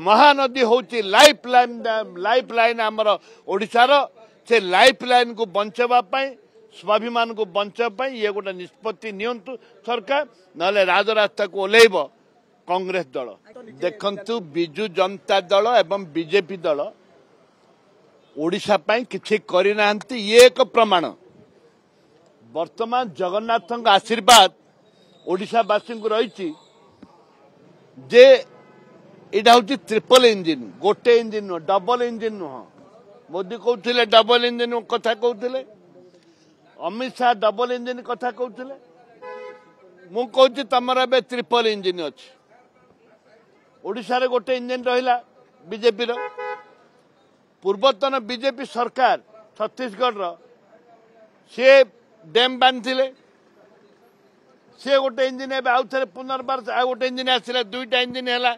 महानदी हूँ life line आमर ओडिशार से लाइफ लाइन को बचावाई स्वाभिमान को बचाई ये गोटे निष्पत्ति नियंतु सरकार ना राजरास्ता को ओह्लैब कांग्रेस दल। देखंतु बिजु जनता दल एवं बीजेपी दल ओडिशा पई किछि करि नाहंती ये एक प्रमाण। वर्तमान जगन्नाथ आशीर्वाद ओडिशावासी को रही जे इटा हूँ ट्रिपल इंजिन गोटे इंजिन नुह डबल इंजिन नुह। मोदी कहते डबल इंजिन कथा कहते अमित शाह डबल इंजिन कथा कहते मु कहूँ तुम ए ट्रिपल इंजिन अच्छी ओडिशा रे गोटे इंजिन रहा बीजेपी पूर्वतन बीजेपी सरकार छत्तीसगढ़ सी डैम बांधे सी गोटे इंजिन आउ थे पुनर्बार आ गोटे इंजिन आसला दुईटा इंजिन है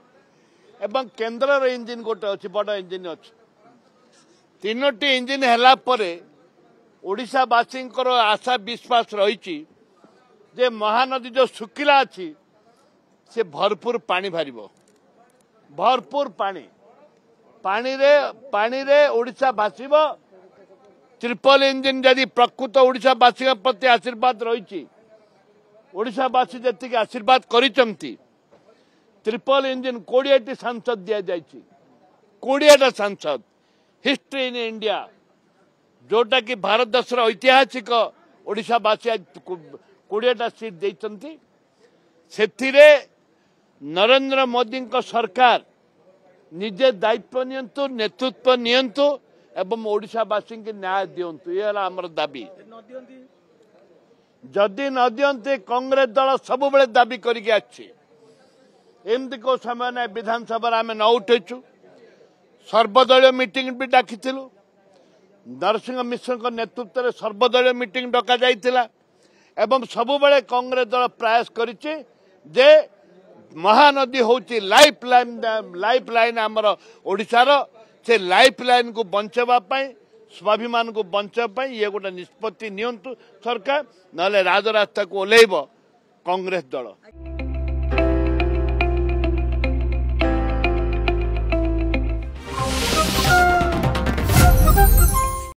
एवं केन्द्र इंजिन गोटे अच्छी बड़ इंजिन अच्छी तीनोटी इंजिन है ओडिशावासी आशा विश्वास रही जे महानदी जो सुखिला अच्छी से भरपूर पानी भार भरपूर पानी रे ओडिशा भाषिब ट्रिपल इंजिन जदि प्रकृत ओडिशावासी प्रति आशीर्वाद रही ओडिशावासी जी आशीर्वाद करिसंती ट्रिपल इंजिन 20 सांसद दि जाइए 20 सांसद हिस्ट्री इन इंडिया जोटा कि भारत देश ऐतिहासिक ओडिशावासी 20 सीट देइचंती सेथिरे नरेंद्र मोदी सरकार निजे दायित्व नियंतु नेतृत्व नियंतु एवं ओडिशावासी की न्याय दियंतु ये आमर दाबी। जदि न दियंते कांग्रेस दल सब बेले दाबी करके आछि एमती को समय ना विधानसभा आम न उठेचु सर्वदलीय मीटिंग भी डाकिलु नरसिंह मिश्र के नेतृत्व में सर्वदलीय मीटिंग डका जाइतिला एवं सबुबले कांग्रेस दल प्रयास करिछि जे महानदी हूँ लाइफ लाइन आमर ओडिशार से लाइफ लाइन को बचावाई स्वाभिमान को बचाई ये गोटे निष्पत्ति नियंतु सरकार ना राजरास्ता को ओह्लैब कांग्रेस दल।